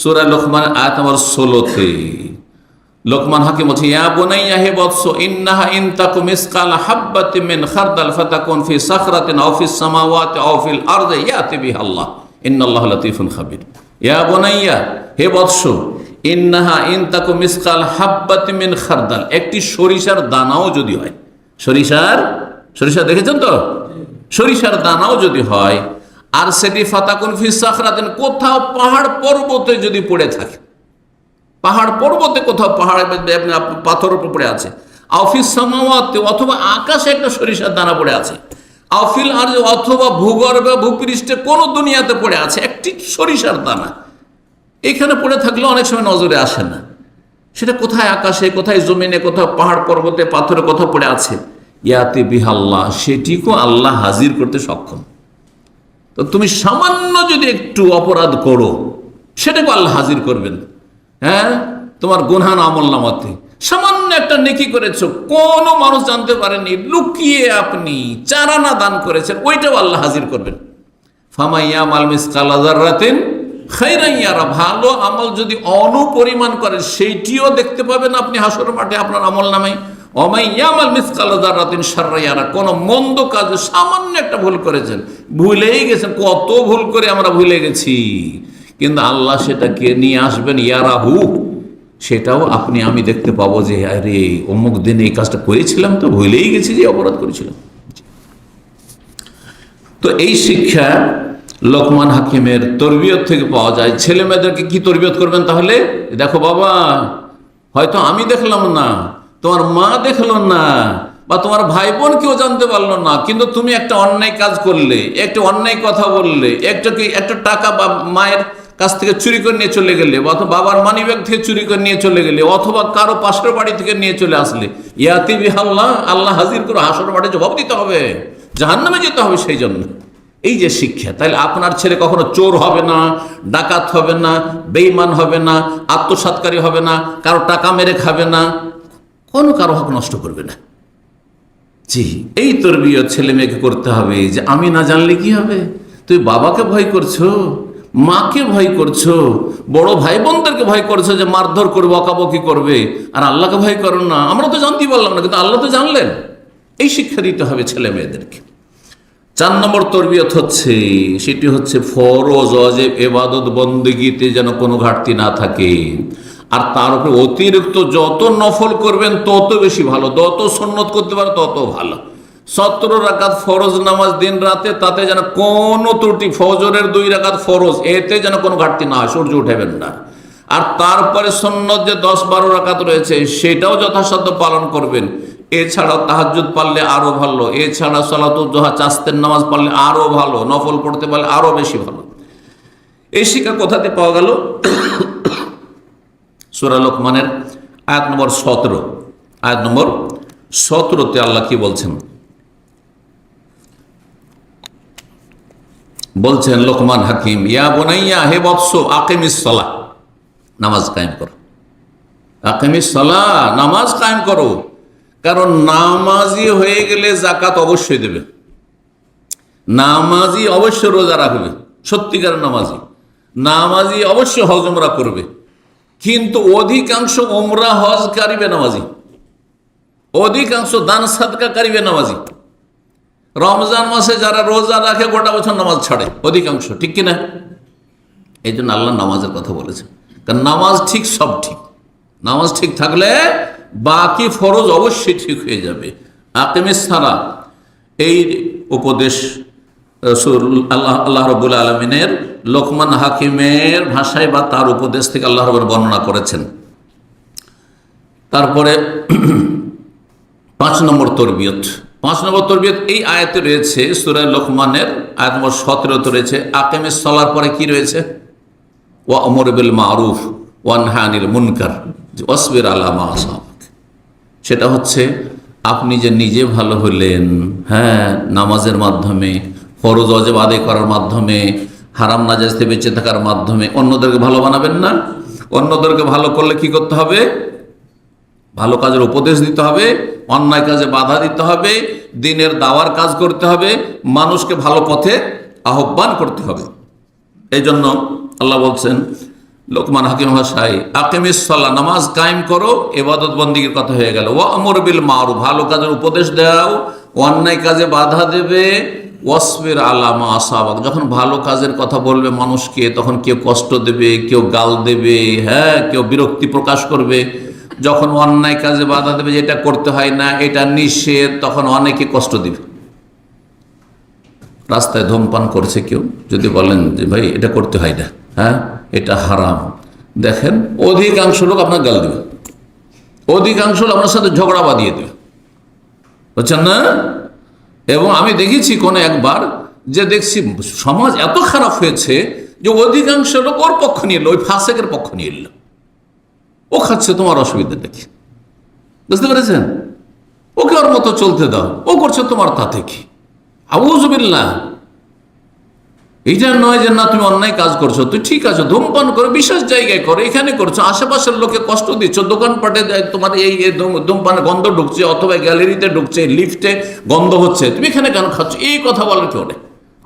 সূরা লোকমান আয়াত নম্বর 16-তে লোকমান হাকিম বলছে, ইয়া বুনাইয়া, হে বৎস, ইন্নাহা ইন তাকু মিসকালা হাববাতিন মিন খারদাল ফাতাকুন ফি সাখরাতিন আও ফিস সামাওয়াতি আও ফিল আরদি ইয়াতি বিহাল্লাহ ইন্নাল্লাহা লাতীফুন খাবীর। ইয়া বুনাইয়া, হে বৎস, ইন্নাহা ইন তাকু মিসকাল হাববাতিন মিন খারদাল, একটি সরিষার দানাও যদি হয়, সরিষা দেখেছেন তো, সরিষার দানাও যদি হয়, আর সেটি ফাতাকুন ফি সাখরাতিন, কোথাও পাহাড় পর্বতে যদি পড়ে থাকে, পাহাড় পর্বতে কোথাও পাহাড় পাথরের উপর পড়ে আছে, আফিস সামাওয়াতে, অথবা আকাশে একটা সরিষার দানা পড়ে আছে, আফিল আর, অথবা ভূগর্ভে ভূপৃষ্ঠে কোনো দুনিয়াতে পড়ে আছে একটি সরিষার দানা, এখানে পড়ে থাকলে অনেক সময় নজরে আসে না, সেটা কোথায় আকাশে, কোথায় জমিনে, কোথাও পাহাড় পর্বতে পাথরে কোথাও পড়ে আছে, ইয়াতি বিহাল্লাহ, সেটিকেও আল্লাহ হাজির করতে সক্ষম। তো তুমি সামান্য যদি একটু অপরাধ করো, সেটাকে আল্লাহ হাজির করবেন। হ্যাঁ, তোমার গুনহান আমল নামাতে সামান্য একটা নেকি করেছো, কোন মানুষ জানতে পারেনি, লুকিয়ে আপনি 4 আনা দান করেছেন, ওইটাও আল্লাহ হাজির করবেন। ফামাইয়া মাল মিসকালা যাররাতিন খাইরান ইয়ারা, ভালো আমল যদি অনুপরিমাণ করে সেইটিও দেখতে পাবেন আপনি হাসর মাঠে আপনার আমল নামায়। ওমাইয়া মাল মিসকালা যাররাতিন শাররান ইয়ারা, কোন মন্দ কাজে সামান্য একটা ভুল করেছেন, ভুলেই গেছেন, কত ভুল করে আমরা ভুলে গেছি, কিন্তু আল্লাহ সেটাকে নিয়ে আসবেন ইয়ারাহু, সেটাও আপনি আমি দেখতে পাবো যে আরে অমুক দিনে এই কাজটা করেছিলাম, তো ভুলেই গেছি যে অপরাধ করেছিলাম। তো এই শিক্ষা লোকমান হাকিমের তরবিয়ত থেকে পাওয়া যায়। ছেলে মেয়েদেরকে কি তরবিয়ত করবেন তাহলে? দেখো বাবা, হয়তো আমি দেখলাম না, তোমার মা দেখলো না, বা তোমার ভাই বোন কেউ জানতে পারলো না, কিন্তু তুমি একটা অন্যায় কাজ করলে, একটা অন্যায় কথা বললে, একটা টাকা বা মায়ের কাছ থেকে চুরি করে নিয়ে চলে গেলে, অথবা বাবার মানিব্যাগ থেকে চুরি করে নিয়ে চলে গেলে, অথবা কারো পাশের বাড়ি থেকে নিয়ে চলে আসলে, ইয়াতি বিহাল্লাহ, আল্লাহ হাজির করে হাসর মাঠে জবাব দিতে হবে, জাহান্নামে যেতে হবে। সেই জন্য এই যে শিক্ষা, তাহলে আপনার ছেলে কখনো চোর হবে না, ডাকাত হবে না, বেঈমান হবে না, আত্মসাৎকারী হবে না, কারো টাকা মেরে খাবে না, কারো হক নষ্ট করবে না। জি, এই তরবিয়ত ছেলে মেয়েকে করতে হবে যে আমি না জানলে কি হবে, তুই বাবাকে ভয় করছো, মাকে ভয় করছো, বড় ভাই বোনদেরকে ভয় করছো যে মারধর করবে, বকাবকি করবে, আর আল্লাহকে ভয় করো না। আমরা তো জানতেই পারলাম না, কিন্তু আল্লাহ তো জানলেন। এই শিক্ষা দিতে হবে ছেলে মেয়েদেরকে। 4 নম্বর তরবিয়ত হচ্ছে, সেটি হচ্ছে ফরজ ওয়াজিব ইবাদত বন্দেগীতে যেন কোনো ঘাটতি না থাকে, আর তার উপরে অতিরিক্ত যত নফল করবেন তত বেশি ভালো, যত সুন্নত করতে পারে তত ভালো। 17 রাকাত ফরজ নামাজ দিন রাতে, তাতে যেন কোনো ত্রুটি, ফজরের 2 রাকাত ফরজ, এতে যেন কোনো ঘাটতি না হয়, সূর্য উঠাবেন না। আর তারপরে সুন্নত যে 10-12 রাকাত রয়েছে সেটাও যথাসাধ্য পালন করবেন। এছাড়াও তাহাজ্জুদ পারলে আরো ভালো, এছাড়া সালাতুল দুহা, চাস্তের নামাজ পারলে আরো ভালো, নফল পড়তে পারলে আরো বেশি ভালো। এই শিক্ষা কোথাতে পাওয়া গেল? সূরা লোকমানের আয়াত নম্বর 17, আয়াত নম্বর 17-তে আল্লাহ কি বলছেন? বলছেন লোকমান হাকিম, ইয়া বুনাইয়া, হে বৎস, আকিমিস সালাহ, নামাজ কায়েম করো, আকিমিস সালাহ, নামাজ কায়েম করো। কারণ নামাজি হয়ে গেলে যাকাত অবশ্যই দেবে, নামাজি অবশ্যই রোজা রাখবে, সত্যিকার নামাজি অবশ্যই হজ উমরা করবে, কিন্তু অধিকাংশ উমরা হজকারী বেনামাজি, অধিকাংশ দান সাদকাকারী বেনামাজি। রমজান মাসে যারা রোজা রাখে গোটা বছর নামাজ ছাড়ে অধিকাংশ, ঠিক কিনা? এই জন্য আল্লাহ নামাজের কথা বলেছেন, কারণ নামাজ ঠিক, সব ঠিক। নামাজ ঠিক থাকলে বাকি ফরজ অবশ্যই ঠিক হয়ে যাবে। আকিমিস সালাহ, এই উপদেশ আল্লাহ রাব্বুল আলামিনের লোকমান হাকিমের ভাষায় বা তার উপদেশ থেকে আল্লাহ রাব্বুল বর্ণনা করেছেন। তারপরে 5 নম্বর তরবিয়ত, 5 নম্বর তরবিয়ত এই আয়াতে রয়েছে, সূরা লোকমানের আয়াত নম্বর 17-তে রয়েছে। আকিমিস সালার পরে কি রয়েছে? ওয়া আমর বিল মারুফ ওয়া নাহি আনিল মুনকার ওয়াসবির আলা মা আসাবাক। সেটা হচ্ছে আপনি যে নিজে ভালো হলেন, হ্যাঁ, নামাজের মাধ্যমে, ফরজ ওয়াজিব আদায় করার মাধ্যমে, হারাম নাজায়েজ থেকে বেঁচে থাকার মাধ্যমে অন্যদেরকে ভালো বানাবেন না। অন্যদেরকে ভালো করলে কি করতে হবে? ভালো কাজের উপদেশ দিতে হবে, অন্যায় কাজে বাধা দিতে হবে, দ্বীনের দাওয়ার কাজ করতে হবে, মানুষকে ভালো পথে আহ্বান করতে হবে। এই জন্য আল্লাহ বলছেন লোকমান হাকিম ভাষায়, আকিমিস সালাহ, নামাজ কায়েম করো, ইবাদত বন্দেগীর কথা হয়ে গেল। ওয়া আমর বিল মারুফ, ভালো কাজের উপদেশ দাও, অন্যায় কাজে বাধা দেবে। ওয়াসবির আলা মা আসাবাক, যখন ভালো কাজের কথা বলবে মানুষকে, তখন কেউ কষ্ট দেবে, কেউ গাল দেবে, হ্যাঁ, কেউ বিরক্তি প্রকাশ করবে। যখন অন্যায় কাজে বাধা দেবে, যেটা করতে হয় না, এটা নিষেধ, তখন অনেকে কষ্ট দিবে। রাস্তায় ধূমপান করছে কেউ, যদি বলেন যে ভাই এটা করতে হয় না, হ্যাঁ, এটা হারাম, দেখেন অধিকাংশ লোক আপনার গাল দেবে, অধিকাংশ লোক আপনার সাথে ঝগড়া বাঁধিয়ে দেবে, বুঝছেন না? এবং আমি দেখেছি কোনো একবার যে দেখছি সমাজ এত খারাপ হয়েছে যে অধিকাংশ লোক ওর পক্ষ নিয়ে এলো, ওই ফাসেকের পক্ষ নিয়ে এলো। ও খাচ্ছে, তোমার অসুবিধাটা কি? বুঝতে পেরেছেন? ওকে ওর মতো চলতে দাও, ও করছে, তোমার তাতে কি? আউযুবিল্লাহ। এইটা নয় যে না তুমি অন্যায় কাজ করছো, তুই ঠিক আছে ধূমপান করো, বিশেষ জায়গায় করো, এখানে করছো, আশেপাশের লোকে কষ্ট দিচ্ছ, দোকানপাটে তোমার এই ধূমপানের গন্ধ ঢুকছে, অথবা গ্যালারিতে ঢুকছে, লিফটে গন্ধ হচ্ছে, তুমি এখানে কেন খাচ্ছ, এই কথা বলার কেউ নেই।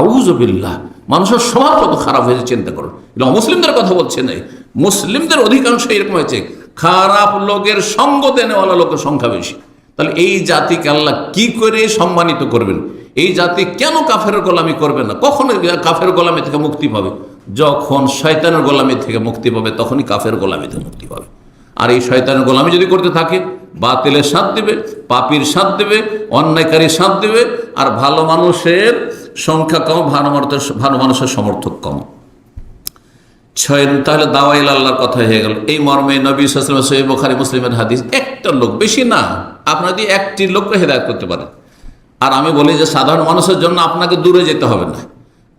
আউযুবিল্লাহ। মানুষের স্বভাব কত খারাপ হয়েছে চিন্তা করো। এটা মুসলিমদের কথা বলছে না, মুসলিমদের অধিকাংশ এরকম হয়েছে, খারাপ লোকের সঙ্গ দেনেওয়ালা লোকের সংখ্যা বেশি। তাহলে এই জাতিকে আল্লাহ কি করে সম্মানিত করবেন? এই জাতি কেন কাফেরের গোলামি করবে না? কখন কাফের গোলামি থেকে মুক্তি পাবে? যখন শয়তানের গোলামি থেকে মুক্তি পাবে, তখনই কাফের গোলামি থেকে মুক্তি পাবে। আর এই শয়তানের গোলামি যদি করতে থাকে, বাতিলের সাথ দেবে, পাপীর সাথ দেবে, অন্যায়কারীর সাথ দেবে, আর ভালো মানুষের সংখ্যা কম, ভালো মানুষের সমর্থক কম। তাহলে দাওয়াইল আল্লাহর কথা হয়ে গেল। এই মর্মে নবী সাল্লাল্লাহু আলাইহি ওয়াসাল্লাম, সহিহ বুখারী মুসলিমের হাদিস, একটা লোক, বেশি না, আপনারা যদি একটি লোককে হেদায়েত করতে পারেন। আর আমি বলি যে সাধারণ মানুষের জন্য আপনাকে দূরে যেতে হবে না,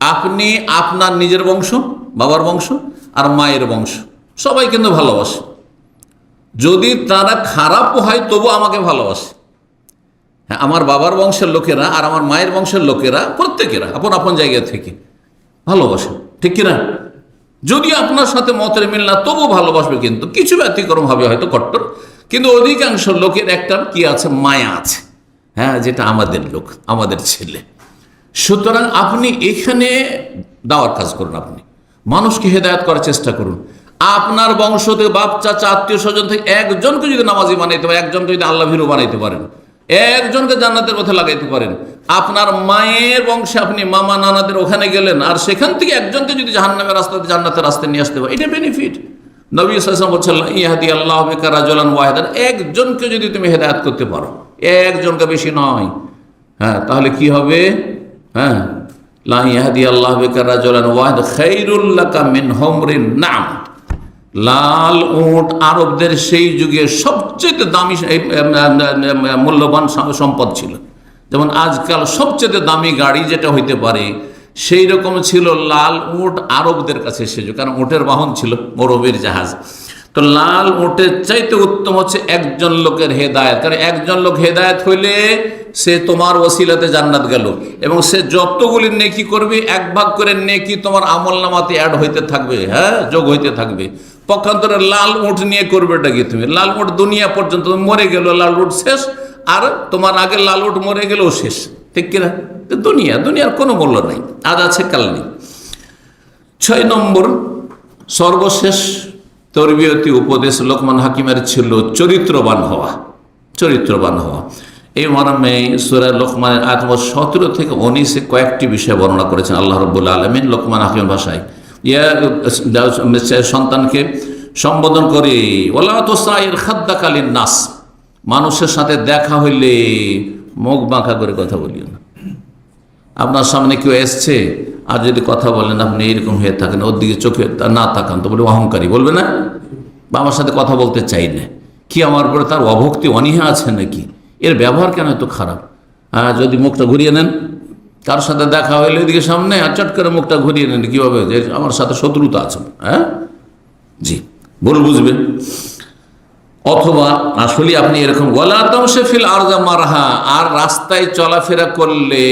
আপনি আপনার নিজের বংশ, বাবার বংশ আর মায়ের বংশ, সবাই কিন্তু ভালোবাসে। যদি তারা খারাপও হয় তবু আমাকে ভালোবাসে। হ্যাঁ, আমার বাবার বংশের লোকেরা আর আমার মায়ের বংশের লোকেরা প্রত্যেকেরা আপন আপন জায়গা থেকে ভালোবাসে, ঠিক কিনা? যদি আপনার সাথে মতের মিল না, তবু ভালোবাসবে, কিন্তু কিছু ব্যতিক্রম হবে হয়তো কট্টর, কিন্তু অধিকাংশ লোকের একটা কি আছে, মায়া আছে, হ্যাঁ, যেটা আমাদের লোক, আমাদের ছেলে। সুতরাং আপনি এখানে দাওয়ার কাজ করুন, আপনি মানুষকে হেদায়েত করার চেষ্টা করুন। আপনার বংশ থেকে, বাপ চাচা আত্মীয় স্বজন থেকে একজনকে যদি নামাজি বানাইতে পারেন, একজনকে যদি আল্লাহ ভীরু বানাইতে পারেন, একজনকে জান্নাতের পথে লাগাইতে পারেন, আপনার মায়ের বংশে আপনি মামা নানাদের ওখানে গেলেন, আর সেখান থেকে একজনকে যদি জাহান্নামের রাস্তাতে জান্নাতের রাস্তায় নিয়ে আসতে পারেন, এটা বেনিফিট। নবী সাল্লাল্লাহু আলাইহি ওয়াসাল্লাম বলছেন, ইয়াহদি আল্লাহু বিকা রাজুলান ওয়াহিদান, একজনকে যদি তুমি হেদায়েত করতে পারো, একজনকে, বেশি নয়, হ্যাঁ, তাহলে কি হবে? হ্যাঁ, লা ইয়াহদি আল্লাহু বিকা রাজুলান ওয়াহিদান খায়রুল লাকা মিন হুমরিন নাম। লাল উট আরবদের সেই যুগে সবচেয়ে দামি মূল্যবান সম্পদ ছিল। যেমন আজকাল সবচেয়ে দামি গাড়ি যেটা হইতে পারে, সেই রকম ছিল লাল উট আরবদের কাছে সে যুগ, কারণ উটের বাহন ছিল মরুভূমির জাহাজ। তো লাল উটের চাইতে উত্তম হচ্ছে একজন লোকের হেদায়েত, কারণ একজন লোক হেদায়েত হইলে সে তোমার ওসিলাতে জান্নাত গেল, এবং সে যতগুলি নেকি করবে, এক ভাগ করে নেকি তোমার আমলনামাতে অ্যাড হইতে থাকবে, হ্যাঁ, যোগ হইতে থাকবে। পক্ষান্তরে লাল উট নিয়ে করবেটা কি? তুমি লাল উট দুনিয়া পর্যন্ত মরে গেল, লাল উট শেষ, আর তোমার আগে লাল উট মরে গেলেও শেষ, ঠিক কিনা? দুনিয়ার কোনো মূল্য নাই, আজ আছে কাল নেই। 6 নম্বর সর্বশেষ তরবিয়তি উপদেশ লোকমান হাকিমের ছিল চরিত্রবান হওয়া। চরিত্রবান হওয়া, এই মর্মে সূরা লোকমানের আয়াত নম্বর 17 থেকে 19 কয়েকটি বিষয় বর্ণনা করেছেন আল্লাহ রাব্বুল আলামিন লোকমান হাকিমের ভাষায়। সন্তানকে সম্বোধন করে, ওয়ালা তুসাইর খাদ্দাকা লিন-নাস, মানুষের সাথে দেখা হইলে মুখ বাঁকা করে কথা বলিও না। আপনার সামনে কেউ এসছে, আর যদি কথা বলেন আপনি এরকম হয়ে থাকেন, ওর দিকে চোখে না তাকান, তো বলে অহংকারী, বলবে না? বা আমার সাথে কথা বলতে চাই না, কি আমার উপরে তার অভক্তি অনীহা আছে নাকি? এর ব্যবহার কেন এত খারাপ? যদি মুখটা ঘুরিয়ে নেন, কার সাথে দেখা হইলে এদিকে সামনে, আর চট করে মুখটা ঘুরিয়ে নেন, কীভাবে? যে আমার সাথে শত্রুতা আছে, হ্যাঁ, জি, ভুল বুঝবেন। অথবা আসলে আপনি এরকম ওয়ালা তামশি ফিল আরদি মারহা, আর রাস্তায় চলাফেরা করলে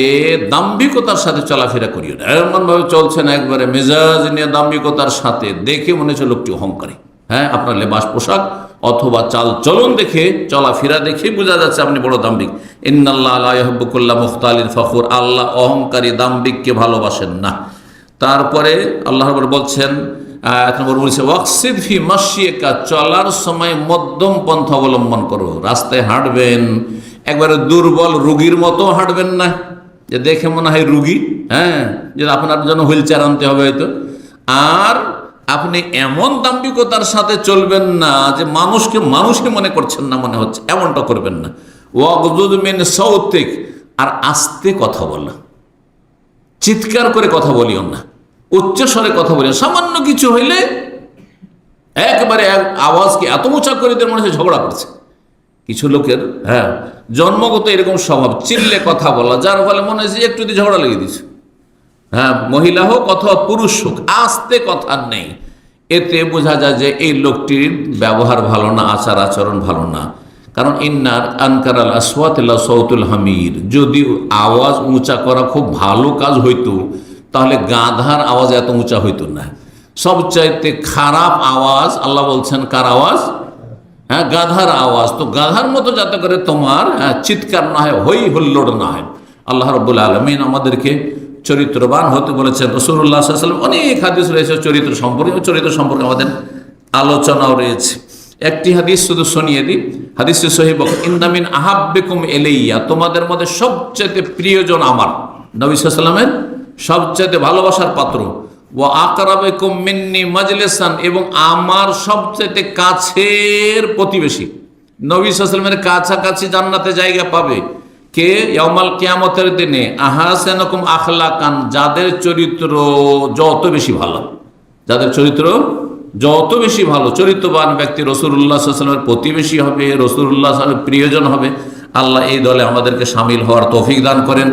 দাম্ভিকতার সাথে চলাফেরা করিও না। এমনভাবে চলছে না, একবারে মেজাজ নিয়ে দাম্ভিকতার সাথে, দেখে মনে হচ্ছে লোকটি অহংকারী। হ্যাঁ, আপনার লেবাস পোশাক অথবা চাল চলন দেখে, চলাফেরা দেখে বোঝা যাচ্ছে আপনি বড় দাম্ভিক। ইন্নাল্লাহা লা ইউহিব্বু কুল্লা মুখতালিন ফখুর, আল্লাহ অহংকারী দাম্ভিককে ভালোবাসেন না। তারপরে আল্লাহ বলছেন এক নম্বর বলছে ওয়াকসিদ ফি মাশিয়াকা, চলার সময় মধ্যম পন্থা অবলম্বন করো। রাস্তায় হাঁটবেন একবারে দুর্বল রুগীর মতো হাঁটবেন না, যে দেখে মনে হয় রুগী, হ্যাঁ, যে আপনার জন্য হুইল চেয়ার আনতে হবে হয়তো। আর আপনি এমন দাম্ভিকতার সাথে চলবেন না যে মানুষকে মনে করছেন না মনে হচ্ছে, এমনটা করবেন না। ওয়াগযুদ মিন সাউতিক, আর আস্তে কথা বলা, চিৎকার করে কথা বলিও না, উচ্চ স্বরে কথা বলিও। সামান্য কিছু হইলে একবারে আওয়াজকে এত উঁচা করে দিয়ে মনে হচ্ছে ঝগড়া করছে। কিছু লোকের জন্মগত এরকম স্বভাব, চিল্লে কথা বলা, যার ফলে মনে হচ্ছে একটু দিয়ে ঝগড়া লেগে দিচ্ছে। মহিলা হোক অথবা পুরুষ হোক, আস্তে কথা নেই। এতে বোঝা যায় যে এই লোকটির ব্যবহার ভালো না, আচার আচরণ ভালো না। কারণ ইন্নার আনকারাল আসওয়াতিল্লা সাউতুল হামির, যদি আওয়াজ উঁচা করা খুব ভালো কাজ হইতো তাহলে গাধার আওয়াজ এত উঁচা হইতো না। সবচাইতে খারাপ আওয়াজ আল্লাহ বলছেন কার আওয়াজ? গাধার আওয়াজ। তো গাধার মতো যাতে করে তোমার চিৎকার না হয়, হই হুল্লোড় না হয়। আল্লাহ রাব্বুল আলামিন আমাদেরকে চরিত্রবান হতে বলেছেন। রাসূলুল্লাহ সাল্লাল্লাহু আলাইহি ওয়াসাল্লাম অনেক হাদিস রয়েছে চরিত্র সম্পর্কে আমাদের আলোচনাও রয়েছে। একটি হাদিস শুধু শুনিয়ে দিই, হাদিসটি সহিহ বুখারী। ইন্না মিন আহাব্বিকুম ইলাইয়া, তোমাদের মধ্যে সবচেয়ে প্রিয়জন আমার, নবী সাল্লাল্লাহু আলাইহি ওয়াসাল্লামের সবচেয়ে ভালোবাসার পাত্র। ওয়া আকরাবুকুম মিন্নি মাজলিসান, এবং আমার সবচেয়ে কাছের প্রতিবেশী। নবী সাল্লাল্লাহু আলাইহি ওয়াসাল্লামের কাছাকাছি জান্নাতে জায়গা পাবে কে? ইয়াউমাল কিয়ামতের দিনে আহসানুকুম আখলাকান, যাদের চরিত্র যত বেশি ভালো, যাদের চরিত্র যত বেশি ভালো, চরিত্রবান ব্যক্তি রাসূলুল্লাহ সাল্লাল্লাহু আলাইহি ওয়াসাল্লামের প্রতিবেশী হবে, রাসূলুল্লাহ সাল্লাল্লাহু আলাইহি ওয়াসাল্লামের প্রিয়জন হবে। আল্লাহ এই দলে আমাদেরকে শামিল হওয়ার তৌফিক দান করেন।